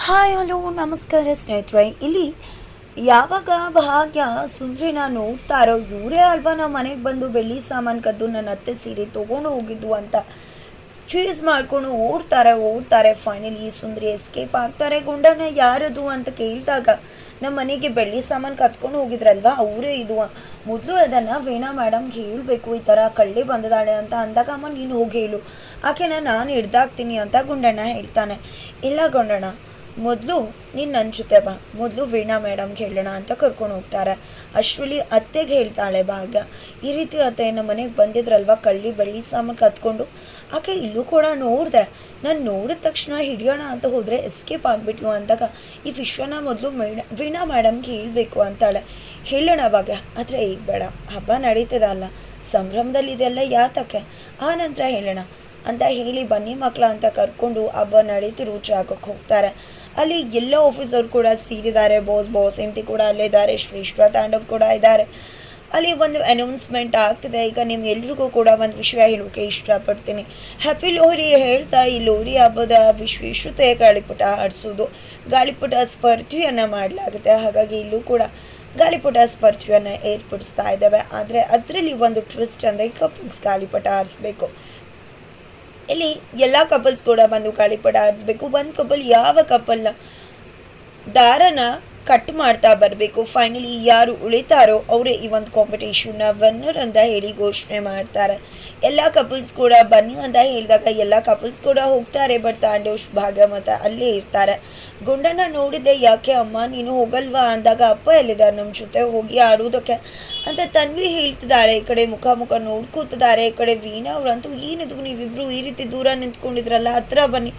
Hi hello ನಮಸ್ಕಾರ ಸ್ನೇಹಿತರೆ. ಇಲ್ಲಿ ಯಾವಾಗ ಭಾಗ್ಯ ಸುಂದ್ರಿನ ನೋಡ್ತಾರೋ ಇವರೇ ಅಲ್ವಾ ನಮ್ಮ ಮನೆಗೆ ಬಂದು ಬೆಳ್ಳಿ ಸಾಮಾನು ಕದ್ದು ನನ್ನ ಅತ್ತೆ ಸೀರೆ ತೊಗೊಂಡು ಹೋಗಿದ್ದು ಅಂತ ಚೀಸ್ ಮಾಡ್ಕೊಂಡು ಓಡ್ತಾರೆ. ಫೈನಲಿ ಸುಂದ್ರಿ ಎಸ್ಕೇಪ್ ಆಗ್ತಾರೆ. ಗುಂಡನ ಯಾರದು ಅಂತ ಕೇಳಿದಾಗ ನಮ್ಮ ಮನೆಗೆ ಬೆಳ್ಳಿ ಸಾಮಾನು ಕತ್ಕೊಂಡು ಹೋಗಿದ್ರಲ್ವಾ ಅವರೇ ಇದು. ಮೊದಲು ಅದನ್ನು ವೀಣಾ ಮೇಡಮ್ಗೆ ಹೇಳಬೇಕು, ಈ ಥರ ಕಳ್ಳಿ ಬಂದಿದ್ದಾಳೆ ಅಂತ ಅಂದಾಗ, ಅಮ್ಮ ನೀನು ಹೋಗಿ ಹೇಳು, ಆಕೆನ ನಾನು ಹಿಡ್ದಾಕ್ತೀನಿ ಅಂತ ಗುಂಡಣ್ಣ ಹೇಳ್ತಾನೆ. ಇಲ್ಲ ಗುಂಡಣ್ಣ, ಮೊದಲು ನೀನು ನನ್ನ ಜೊತೆ ಬಾ, ಮೊದಲು ವೀಣಾ ಮೇಡಮ್ಗೆ ಹೇಳೋಣ ಅಂತ ಕರ್ಕೊಂಡು ಹೋಗ್ತಾರೆ. ಅಷ್ಟರಲ್ಲಿ ಅತ್ತೆಗೆ ಹೇಳ್ತಾಳೆ ಭಾಗ್ಯ, ಈ ರೀತಿ ಅತ್ತೆ ನಮ್ಮ ಮನೆಗೆ ಬಂದಿದ್ರಲ್ವ ಕಳ್ಳಿ ಬೆಳ್ಳಿ ಸಾಮಾನು ಕತ್ಕೊಂಡು, ಆಕೆ ಇಲ್ಲೂ ಕೂಡ ನೋಡಿದೆ, ನಾನು ನೋಡಿದ ತಕ್ಷಣ ಹಿಡಿಯೋಣ ಅಂತ ಹೋದರೆ ಎಸ್ಕೇಪ್ ಆಗಿಬಿಟ್ಲು ಅಂದಾಗ ಈ ವಿಶ್ವನ ಮೊದಲು ವೀಣಾ ಮೇಡಮ್ಗೆ ಹೇಳಬೇಕು ಅಂತಾಳೆ. ಹೇಳೋಣ ಭಾಗ್ಯ, ಆದರೆ ಈಗ ಬೇಡ, ಹಬ್ಬ ನಡೀತದ ಅಲ್ಲ, ಸಂಭ್ರಮದಲ್ಲಿದೆಲ್ಲ ಯಾತಕ್ಕೆ, ಆ ನಂತರ ಹೇಳೋಣ ಅಂತ ಹೇಳಿ ಬನ್ನಿ ಮಕ್ಕಳ ಅಂತ ಕರ್ಕೊಂಡು ಹಬ್ಬ ನಡೀತಿರೋ ಜಾಗಕ್ಕೆ ಹೋಗ್ತಾರೆ. ಅಲ್ಲಿ ಎಲ್ಲ ಆಫೀಸರ್ ಕೂಡ ಸೇರಿದ್ದಾರೆ, ಬಾಸ್ ಎಂಟಿ ಕೂಡ ಅಲ್ಲೇ ಇದ್ದಾರೆ, ಶ್ರೀಶ್ವ ತಾಂಡವ್ ಕೂಡ ಇದ್ದಾರೆ. ಅಲ್ಲಿ ಒಂದು ಅನೌನ್ಸ್ಮೆಂಟ್ ಆಗ್ತಿದೆ. ಈಗ ನಿಮ್ಗೆಲ್ರಿಗೂ ಕೂಡ ಒಂದು ವಿಷಯ ಹೇಳೋಕೆ ಇಷ್ಟಪಡ್ತೀನಿ. ಹ್ಯಾಪಿ ಲೋಹರಿ ಹೇಳ್ತಾ ಈ ಲೋಹರಿ ಹಬ್ಬದ ವಿಶ್ವತೆ ಗಾಳಿಪಟ ಆಡಿಸೋದು, ಗಾಳಿಪಟ ಸ್ಪರ್ಧೆಯನ್ನು ಮಾಡಲಾಗುತ್ತೆ. ಹಾಗಾಗಿ ಇಲ್ಲೂ ಕೂಡ ಗಾಳಿಪಟ ಸ್ಪರ್ಧೆಯನ್ನು ಏರ್ಪಡಿಸ್ತಾ ಇದ್ದಾವೆ. ಆದರೆ ಅದರಲ್ಲಿ ಒಂದು ಟ್ವಿಸ್ಟ್ ಅಂದರೆ ಕಪಲ್ಸ್ ಗಾಳಿಪಟ ಆರಿಸ್ಬೇಕು. ಇಲ್ಲಿ ಎಲ್ಲ ಕಪಲ್ಸ್ ಕೂಡ ಬಂದು ಗಾಳಿಪಟ ಆಡಿಸ್ಬೇಕು. ಒಂದು ಕಪಲ್ ಯಾವ ಕಪಲ್ನ ದಾರನ ಕಟ್ ಮಾಡ್ತಾ ಬರಬೇಕು. ಫೈನಲಿ ಯಾರು ಉಳಿತಾರೋ ಅವರೇ ಈ ಒಂದು ಕಾಂಪಿಟೇಷನ್ನ ವಿನ್ನರ್ ಅಂತ ಹೇಳಿ ಘೋಷಣೆ ಮಾಡ್ತಾರೆ. ಎಲ್ಲ ಕಪಲ್ಸ್ ಕೂಡ ಬನ್ನಿ ಅಂತ ಹೇಳಿದಾಗ ಎಲ್ಲ ಕಪಲ್ಸ್ ಕೂಡ ಹೋಗ್ತಾರೆ. ಬಟ್ ತಾಂಡವ್ ಭಾಗ್ಯ ಮತ್ತು ಅಲ್ಲೇ ಇರ್ತಾರೆ. ಗುಂಡನ್ನ ನೋಡಿದ್ದೆ, ಯಾಕೆ ಅಮ್ಮ ನೀನು ಹೋಗಲ್ವಾ ಅಂದಾಗ, ಅಪ್ಪ ಎಲ್ಲಿದ್ದಾರೆ ನಮ್ಮ ಜೊತೆ ಹೋಗಿ ಆಡೋದಕ್ಕೆ ಅಂತ ತನ್ವಿ ಹೇಳ್ತಿದ್ದಾಳೆ. ಈ ಕಡೆ ಮುಖ ನೋಡ್ಕೋತಿದ್ದಾರೆ. ಈ ಕಡೆ ವೀಣಾ ಅವರಂತೂ ಏನಿದು ನೀವಿಬ್ರು ಈ ರೀತಿ ದೂರ ನಿಂತ್ಕೊಂಡಿದ್ರಲ್ಲ, ಹತ್ರ ಬನ್ನಿ,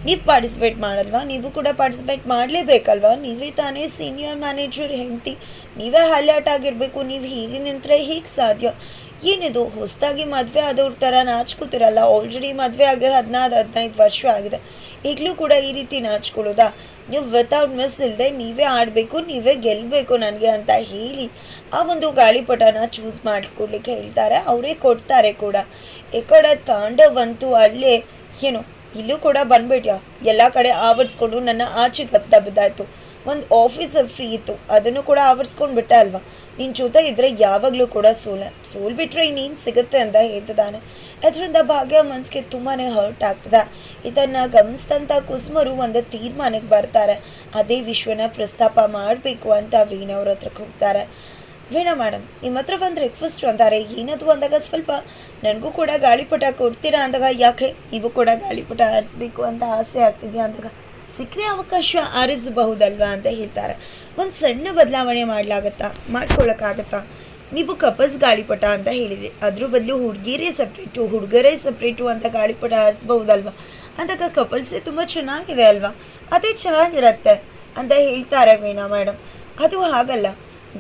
ನೀವು ಪಾರ್ಟಿಸಿಪೇಟ್ ಮಾಡಲ್ವಾ, ನೀವು ಕೂಡ ಪಾರ್ಟಿಸಿಪೇಟ್ ಮಾಡಲೇಬೇಕಲ್ವಾ, ನೀವೇ ತಾನೇ ಸೀನಿಯರ್ ಮ್ಯಾನೇಜರ್ ಹೆಂಡತಿ, ನೀವೇ ಹೈಲೈಟ್ ಆಗಿರಬೇಕು, ನೀವು ಹೀಗೆ ನಿಂತರೆ ಹೇಗೆ ಸಾಧ್ಯ, ಏನಿದು ಹೊಸದಾಗಿ ಮದುವೆ ಆದವ್ರ ಥರ ನಾಚ್ಕೋತಿರಲ್ಲ, ಆಲ್ರೆಡಿ ಮದುವೆ ಆಗಿ 15 ವರ್ಷ ಆಗಿದೆ, ಈಗಲೂ ಕೂಡ ಈ ರೀತಿ ನಾಚ್ಕೊಳ್ಳೋದಾ, ನೀವು ವಿತೌಟ್ ಮಿಸ್ ಇಲ್ಲದೆ ನೀವೇ ಆಡಬೇಕು, ನೀವೇ ಗೆಲ್ಲಬೇಕು ನನಗೆ ಅಂತ ಹೇಳಿ ಆ ಒಂದು ಗಾಳಿಪಟನ ಚೂಸ್ ಮಾಡಿಕೊಡ್ಲಿಕ್ಕೆ ಹೇಳ್ತಾರೆ. ಅವರೇ ಕೊಡ್ತಾರೆ ಕೂಡ. ಈ ಕಡೆ ತಾಂಡವಂತೂ ಅಲ್ಲೇ ಏನು ಇಲ್ಲೂ ಕೂಡ ಬಂದ್ಬಿಟ್ಯಾ, ಎಲ್ಲ ಕಡೆ ಆವರಿಸ್ಕೊಂಡು ನನ್ನ ಆಚೆ ಬಿದ್ದಾಯಿತು. ಒಂದು ಆಫೀಸರ್ ಫ್ರೀ ಇತ್ತು, ಅದನ್ನು ಕೂಡ ಆವರಿಸ್ಕೊಂಡು ಬಿಟ್ಟ ಅಲ್ವಾ, ನಿನ್ನ ಜೊತೆ ಇದ್ದರೆ ಯಾವಾಗಲೂ ಕೂಡ ಸೋಲ್ಬಿಟ್ರೆ ಇನ್ನೇನು ಸಿಗುತ್ತೆ ಅಂತ ಹೇಳ್ತಿದ್ದಾನೆ. ಅದರಿಂದ ಭಾಗ್ಯ ಮನಸ್ಸಿಗೆ ತುಂಬಾ ಹರ್ಟ್ ಆಗ್ತದೆ. ಇದನ್ನು ಗಮನಿಸಿದಂಥ ಕುಸುಮರು ಒಂದು ತೀರ್ಮಾನಕ್ಕೆ ಬರ್ತಾರೆ. ಅದೇ ವಿಶ್ವನ ಪ್ರಸ್ತಾಪ ಮಾಡಬೇಕು ಅಂತ ವೀಣಾ ಅವ್ರ ಹತ್ರಕ್ಕೆ ಹೋಗ್ತಾರೆ. ವೀಣಾ ಮೇಡಮ್, ನಿಮ್ಮ ಹತ್ರ ಒಂದು ರಿಕ್ವೆಸ್ಟ್ ಅಂತಾರೆ. ಏನದು ಅಂದಾಗ, ಸ್ವಲ್ಪ ನನಗೂ ಕೂಡ ಗಾಳಿಪಟ ಕೊಡ್ತೀರಾ ಅಂದಾಗ, ಯಾಕೆ ನೀವು ಕೂಡ ಗಾಳಿಪಟ ಆರಿಸ್ಬೇಕು ಅಂತ ಆಸೆ ಆಗ್ತಿದೆಯಾ ಅಂದಾಗ, ಸಿಕ್ಕರೆ ಅವಕಾಶ ಆರಿಸಬಹುದಲ್ವಾ ಅಂತ ಹೇಳ್ತಾರೆ. ಒಂದು ಸಣ್ಣ ಬದಲಾವಣೆ ಮಾಡ್ಕೊಳ್ಳೋಕ್ಕಾಗತ್ತಾ, ನೀವು ಕಪಲ್ಸ್ ಗಾಳಿಪಟ ಅಂತ ಹೇಳಿದ್ರಿ, ಅದ್ರ ಬದಲು ಹುಡುಗರೇ ಸಪ್ರೇಟು ಅಂತ ಗಾಳಿಪಟ ಆರಿಸ್ಬಹುದಲ್ವಾ ಅಂದಾಗ, ಕಪಲ್ಸೇ ತುಂಬ ಚೆನ್ನಾಗಿದೆ ಅಲ್ವಾ, ಅದೇ ಚೆನ್ನಾಗಿರತ್ತೆ ಅಂತ ಹೇಳ್ತಾರೆ ವೀಣಾ ಮೇಡಮ್. ಅದು ಹಾಗಲ್ಲ,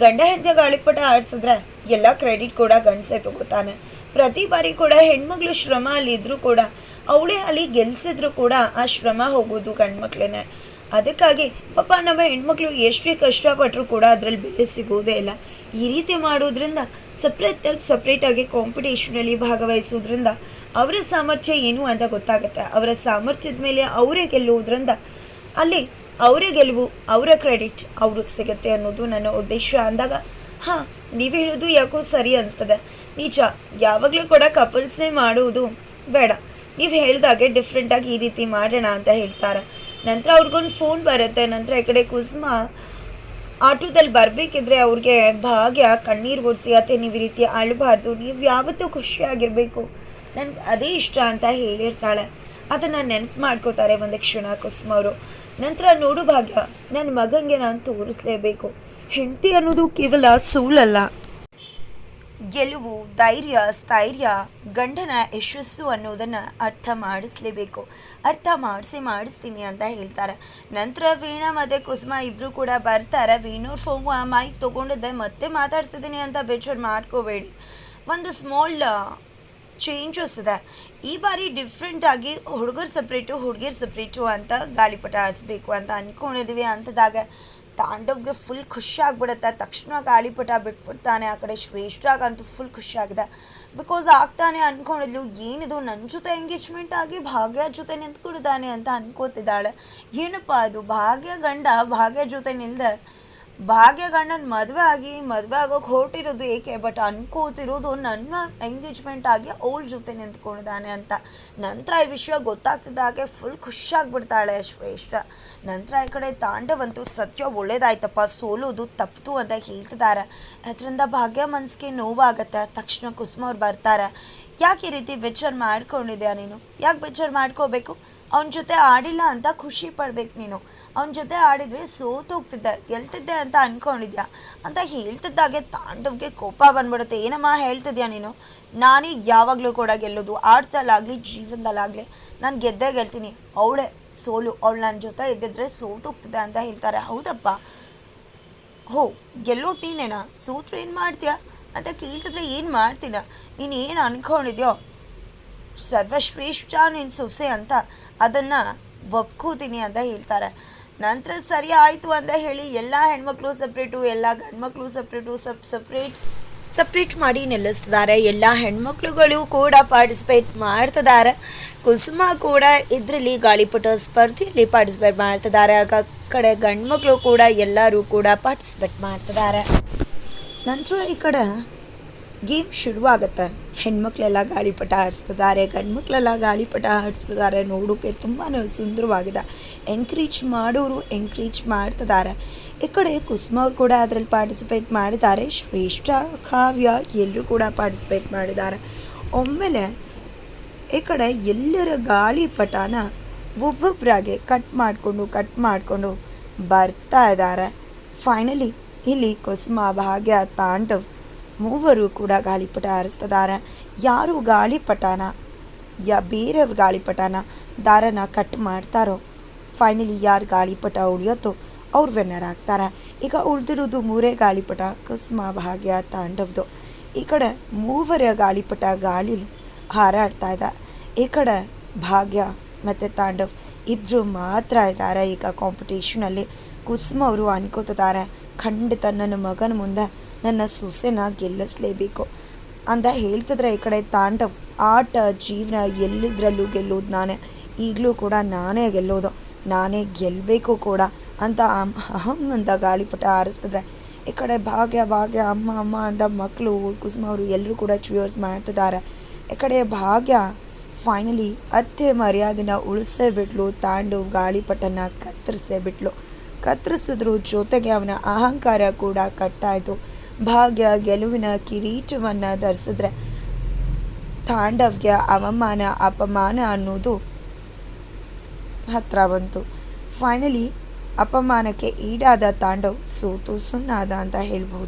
ಗಂಡ ಹೆಂಡತಿಯ ಗಾಳಿಪಟ ಆಡಿಸಿದ್ರೆ ಎಲ್ಲ ಕ್ರೆಡಿಟ್ ಕೂಡ ಗಂಡಸೇ ತಗೋತಾನೆ. ಪ್ರತಿ ಬಾರಿ ಕೂಡ ಹೆಣ್ಮಕ್ಳು ಶ್ರಮ ಅಲ್ಲಿ ಇದ್ರೂ ಕೂಡ, ಅವಳೇ ಅಲ್ಲಿ ಗೆಲ್ಸಿದ್ರು ಕೂಡ ಆ ಶ್ರಮ ಹೋಗೋದು ಗಂಡ್ಮಕ್ಳೇ. ಅದಕ್ಕಾಗಿ ಪಾಪ ನಮ್ಮ ಹೆಣ್ಮಕ್ಳು ಎಷ್ಟೇ ಕಷ್ಟಪಟ್ಟರು ಕೂಡ ಅದರಲ್ಲಿ ಬೆಲೆ ಸಿಗೋದೇ ಇಲ್ಲ. ಈ ರೀತಿ ಮಾಡೋದ್ರಿಂದ ಸಪ್ರೇಟಾಗಿ ಕಾಂಪಿಟೇಷನಲ್ಲಿ ಭಾಗವಹಿಸೋದ್ರಿಂದ ಅವರ ಸಾಮರ್ಥ್ಯ ಏನು ಅಂತ ಗೊತ್ತಾಗುತ್ತೆ. ಅವರ ಸಾಮರ್ಥ್ಯದ ಮೇಲೆ ಅವರೇ ಗೆಲ್ಲುವುದರಿಂದ ಅಲ್ಲಿ ಅವರೇ ಗೆಲುವು, ಅವರ ಕ್ರೆಡಿಟ್ ಅವ್ರಿಗೆ ಸಿಗುತ್ತೆ ಅನ್ನೋದು ನನ್ನ ಉದ್ದೇಶ ಅಂದಾಗ, ಹಾಂ ನೀವು ಹೇಳೋದು ಯಾಕೋ ಸರಿ ಅನಿಸ್ತದೆ, ನಿಜ, ಯಾವಾಗಲೂ ಕೂಡ ಕಪಲ್ಸ್ನೇ ಮಾಡುವುದು ಬೇಡ, ನೀವು ಹೇಳಿದಾಗೆ ಡಿಫ್ರೆಂಟಾಗಿ ಈ ರೀತಿ ಮಾಡೋಣ ಅಂತ ಹೇಳ್ತಾರೆ. ನಂತರ ಅವ್ರಿಗೊಂದು ಫೋನ್ ಬರುತ್ತೆ. ನಂತರ ಈ ಕಡೆ ಕುಸುಮ ಆಟೋದಲ್ಲಿ ಬರಬೇಕಿದ್ರೆ ಅವ್ರಿಗೆ ಭಾಗ್ಯ ಕಣ್ಣೀರು ಒಡಿಸಿ, ಅತ್ತೆ ನೀವು ಈ ರೀತಿ ಅಳಬಾರ್ದು, ನೀವು ಯಾವತ್ತೂ ಖುಷಿಯಾಗಿರಬೇಕು, ನನಗೆ ಅದೇ ಇಷ್ಟ ಅಂತ ಹೇಳಿರ್ತಾಳೆ. ಅದನ್ನು ನೆನಪು ಮಾಡ್ಕೋತಾರೆ ಒಂದು ಕ್ಷಣ ಕುಸುಮ ಅವರು. ನಂತರ ನೋಡು ಭಾಗ್ಯ, ನನ್ನ ಮಗನಿಗೆ ನಾನು ತೋರಿಸ್ಲೇಬೇಕು, ಹೆಂಡತಿ ಅನ್ನೋದು ಕೇವಲ ಸೋಲಲ್ಲ, ಗೆಲುವು, ಧೈರ್ಯ, ಸ್ಥೈರ್ಯ, ಗಂಡನ ಯಶಸ್ಸು ಅನ್ನೋದನ್ನು ಅರ್ಥ ಮಾಡಿಸ್ಲೇಬೇಕು, ಅರ್ಥ ಮಾಡಿಸ್ತೀನಿ ಅಂತ ಹೇಳ್ತಾರೆ. ನಂತರ ವೀಣಾ ಮತ್ತು ಕುಸುಮ ಇಬ್ಬರು ಕೂಡ ಬರ್ತಾರೆ. ವೀಣೂರ್ ಫೋನ್ ಮೈಕ್ ತೊಗೊಂಡಿದ್ದೆ ಮತ್ತೆ ಮಾತಾಡ್ತಿದ್ದೀನಿ ಅಂತ ಬೇಜಾರು ಮಾಡ್ಕೋಬೇಡಿ, ಒಂದು ಸ್ಮಾಲ್ ಚೇಂಜಸ್ ಇದೆ. ಈ ಬಾರಿ ಡಿಫ್ರೆಂಟಾಗಿ ಹುಡುಗಿಯರು ಸಪ್ರೇಟು ಅಂತ ಗಾಳಿಪಟ ಆಡಿಸ್ಬೇಕು ಅಂತ ಅಂದ್ಕೊಂಡಿದ್ದೀವಿ. ಅಂಥದಾಗ ತಾಂಡವ್ಗೆ ಫುಲ್ ಖುಷಿ ಆಗ್ಬಿಡುತ್ತೆ. ತಕ್ಷಣ ಗಾಳಿಪಟ ಬಿಟ್ಬಿಡ್ತಾನೆ. ಆ ಕಡೆ ಶ್ರೇಷ್ಠಾಗಂತೂ ಫುಲ್ ಖುಷಿಯಾಗಿದೆ. ಬಿಕಾಸ್ ಆಗ್ತಾನೆ ಅಂದ್ಕೊಂಡಿದ್ಲು, ಏನಿದು ನನ್ನ ಜೊತೆ ಎಂಗೇಜ್ಮೆಂಟ್ ಆಗಿ ಭಾಗ್ಯ ಜೊತೆ ನಿಂತ್ಕೊಂಡಿದ್ದಾನೆ ಅಂತ ಅನ್ಕೋತಿದ್ದಾಳೆ. ಏನಪ್ಪ ಅದು, ಭಾಗ್ಯ ಗಂಡ ಭಾಗ್ಯ ಜೊತೆ ನಿಲ್ದೆ ಭಾಗ್ಯ ಗಂಡನ ಮದುವೆ ಆಗೋಕೆ ಹೊರಟಿರೋದು ಏಕೆ, ಬಟ್ ಅನ್ಕೋತಿರೋದು ನನ್ನ ಎಂಗೇಜ್ಮೆಂಟ್ ಆಗಿ ಅವಳ ಜೊತೆ ನಿಂತ್ಕೊಂಡಿದ್ದಾನೆ ಅಂತ. ನಂತರ ಈ ವಿಷಯ ಗೊತ್ತಾಗ್ತಿದ್ದಾಗೆ ಫುಲ್ ಖುಷಿಯಾಗ್ಬಿಡ್ತಾಳೆ ಶ್ರೇಷ್ಠ. ನಂತರ ಈ ಕಡೆ ತಾಂಡವಂತೂ ಸತ್ಯ ಒಳ್ಳೇದಾಯ್ತಪ್ಪ, ಸೋಲೋದು ತಪ್ಪಿತು ಅಂತ ಹೇಳ್ತಿದ್ದಾರೆ. ಅದರಿಂದ ಭಾಗ್ಯ ಮನಸ್ಸಿಗೆ ನೋವಾಗತ್ತೆ. ತಕ್ಷಣ ಕುಸುಮ ಅವ್ರು ಬರ್ತಾರೆ. ಯಾಕೆ ಈ ರೀತಿ ಬೇಜಾರು ಮಾಡ್ಕೊಂಡಿದ್ಯಾ ನೀನು, ಯಾಕೆ ಬೇಜಾರು ಮಾಡ್ಕೋಬೇಕು, ಅವನ ಜೊತೆ ಆಡಿಲ್ಲ ಅಂತ ಖುಷಿ ಪಡ್ಬೇಕು ನೀನು, ಅವನ ಜೊತೆ ಆಡಿದರೆ ಸೋತೋಗ್ತಿದ್ದೆ ಗೆಲ್ತಿದ್ದೆ ಅಂತ ಅಂದ್ಕೊಂಡಿದ್ಯಾ ಅಂತ ಹೇಳ್ತಿದ್ದಾಗೆ ತಾಂಡವ್ಗೆ ಕೋಪ ಬಂದ್ಬಿಡುತ್ತೆ. ಏನಮ್ಮ ಹೇಳ್ತಿದ್ಯಾ ನೀನು, ನಾನೇ ಯಾವಾಗಲೂ ಕೂಡ ಗೆಲ್ಲೋದು, ಆಟದಲ್ಲಾಗಲಿ ಜೀವನದಲ್ಲಾಗಲಿ ನಾನು ಗೆಲ್ತೀನಿ, ಅವಳೇ ಸೋಲು, ಅವಳು ನನ್ನ ಜೊತೆ ಇದ್ದಿದ್ರೆ ಸೋತೋಗ್ತಿದ್ದೆ ಅಂತ ಹೇಳ್ತಾರೆ. ಹೌದಪ್ಪ, ಹೋ ಗೆಲ್ಲೋದು ನೀನೇನಾ, ಸೋತ್ರು ಏನು ಮಾಡ್ತೀಯಾ ಅಂತ ಕೇಳ್ತಿದ್ರೆ ಏನು ಮಾಡ್ತೀನ, ನೀನು ಏನು ಅಂದ್ಕೊಂಡಿದ್ಯೋ ಸರ್ವಶ್ರೇಷ್ಠ ನಿನ್ನ ಸೊಸೆ ಅಂತ ಅದನ್ನು ಒಪ್ಕೋತೀನಿ ಅಂತ ಹೇಳ್ತಾರೆ. ನಂತರ ಸರಿ ಆಯಿತು ಅಂತ ಹೇಳಿ ಎಲ್ಲ ಹೆಣ್ಮಕ್ಳು ಸಪ್ರೇಟು, ಎಲ್ಲ ಗಂಡ್ಮಕ್ಳು ಸಪ್ರೇಟು, ಸಪ್ರೇಟ್ ಮಾಡಿ ನಿಲ್ಲಿಸ್ತಿದ್ದಾರೆ. ಎಲ್ಲ ಹೆಣ್ಮಕ್ಳುಗಳು ಕೂಡ ಪಾರ್ಟಿಸಿಪೇಟ್ ಮಾಡ್ತಿದ್ದಾರೆ. ಕುಸುಮ ಕೂಡ ಇದರಲ್ಲಿ ಗಾಳಿಪಟ ಸ್ಪರ್ಧೆಯಲ್ಲಿ ಪಾರ್ಟಿಸಿಪೇಟ್ ಮಾಡ್ತಿದ್ದಾರೆ. ಆ ಕಡೆ ಗಂಡ್ಮಕ್ಳು ಕೂಡ ಎಲ್ಲರೂ ಕೂಡ ಪಾರ್ಟಿಸಿಪೇಟ್ ಮಾಡ್ತಿದ್ದಾರೆ. ನಂತರ ಈ ಕಡೆ ಗೇಮ್ ಶುರುವಾಗುತ್ತೆ. ಹೆಣ್ಮಕ್ಳೆಲ್ಲ ಗಾಳಿಪಟ ಆಡಿಸ್ತಿದ್ದಾರೆ, ಗಂಡ್ಮಕ್ಳೆಲ್ಲ ಗಾಳಿಪಟ ಆಡಿಸ್ತಿದ್ದಾರೆ. ನೋಡೋಕ್ಕೆ ತುಂಬಾ ಸುಂದರವಾಗಿದೆ. ಎನ್ಕರೇಜ್ ಮಾಡೋರು ಎನ್ಕರೇಜ್ ಮಾಡ್ತಿದ್ದಾರೆ. ಈ ಕಡೆ ಕುಸುಮ ಅವ್ರು ಕೂಡ ಅದರಲ್ಲಿ ಪಾರ್ಟಿಸಿಪೇಟ್ ಮಾಡಿದ್ದಾರೆ. ಶ್ರೇಷ್ಠ, ಕಾವ್ಯ ಎಲ್ಲರೂ ಕೂಡ ಪಾರ್ಟಿಸಿಪೇಟ್ ಮಾಡಿದ್ದಾರೆ. ಒಮ್ಮೆಲೆ ಈ ಕಡೆ ಎಲ್ಲರ ಗಾಳಿಪಟನ ಒಬ್ಬೊಬ್ಬರಾಗೆ ಕಟ್ ಮಾಡಿಕೊಂಡು ಬರ್ತಾ ಇದ್ದಾರೆ. ಫೈನಲಿ ಇಲ್ಲಿ ಕುಸುಮ, ಭಾಗ್ಯ, ತಾಂಡವ್ ಮೂವರು ಕೂಡ ಗಾಳಿಪಟ ಹಾರಿಸ್ತಿದ್ದಾರೆ. ಯಾರು ಗಾಳಿಪಟನ ಬೇರೆಯವ್ರ ಗಾಳಿಪಟನ ದಾರನ ಕಟ್ ಮಾಡ್ತಾರೋ, ಫೈನಲಿ ಯಾರು ಗಾಳಿಪಟ ಉಳಿಯುತ್ತೋ ಅವ್ರು ವಿನ್ನರ್ ಆಗ್ತಾರೆ. ಈಗ ಉಳಿದಿರೋದು ಮೂರೇ ಗಾಳಿಪಟ, ಕುಸುಮ, ಭಾಗ್ಯ, ತಾಂಡವ್ದು. ಈ ಕಡೆ ಮೂವರ ಗಾಳಿಪಟ ಗಾಳಿಲಿ ಹಾರಾಡ್ತಾ ಇದೆ. ಈ ಕಡೆ ಭಾಗ್ಯ ಮತ್ತು ತಾಂಡವ್ ಇಬ್ಬರು ಮಾತ್ರ ಇದ್ದಾರೆ ಈಗ ಕಾಂಪಿಟೇಷನಲ್ಲಿ. ಕುಸುಮ ಅವರು ಅನ್ಕೋತಿದ್ದಾರೆ, ಖಂಡಿತ ನನ್ನ ಮಗನ ಮುಂದೆ ನನ್ನ ಸೊಸೆನ ಗೆಲ್ಲಿಸಲೇಬೇಕು ಅಂತ ಹೇಳ್ತಿದ್ರೆ, ಈ ಕಡೆ ತಾಂಡವ್ ಆಟ ಜೀವನ ಎಲ್ಲಿದ್ರಲ್ಲೂ ಗೆಲ್ಲೋದು ನಾನೇ, ಈಗಲೂ ಕೂಡ ನಾನೇ ಗೆಲ್ಲೋದು, ನಾನೇ ಗೆಲ್ಲಬೇಕು ಕೂಡ ಅಂತ ಅಹಂ ಅಂತ ಗಾಳಿಪಟ ಹಾರಿಸ್ತಿದ್ರೆ, ಈ ಕಡೆ ಭಾಗ್ಯ ಅಮ್ಮ ಅಂತ ಮಕ್ಕಳು ಕುಸುಮ ಅವರು ಎಲ್ಲರೂ ಕೂಡ ಚೀಯರ್ಸ್ ಮಾಡ್ತಿದ್ದಾರೆ. ಈ ಕಡೆ ಭಾಗ್ಯ ಫೈನಲಿ ಅತ್ತೆ ಮರ್ಯಾದೆನ ಉಳಿಸೇ ಬಿಟ್ಲು. ತಾಂಡವ್ ಗಾಳಿಪಟನ ಕತ್ತರಿಸಿದ್ರು ಜೊತೆಗೆ ಅವನ ಅಹಂಕಾರ ಕೂಡ ಕಟ್ಟಾಯಿತು. ಭಾಗ್ಯ ಗೆಲುವಿನ ಕಿರೀಟವನ್ನು ಧರಿಸಿದ್ರೆ ತಾಂಡವ್ಗೆ ಅವಮಾನ ಅಪಮಾನ ಅನ್ನೋದು ಹತ್ರ ಬಂತು. ಫೈನಲಿ ಅಪಮಾನಕ್ಕೆ ಈಡಾದ ತಾಂಡವ್ ಸೋತು ಸುಣ್ಣಾದ ಅಂತ ಹೇಳ್ಬೋದು.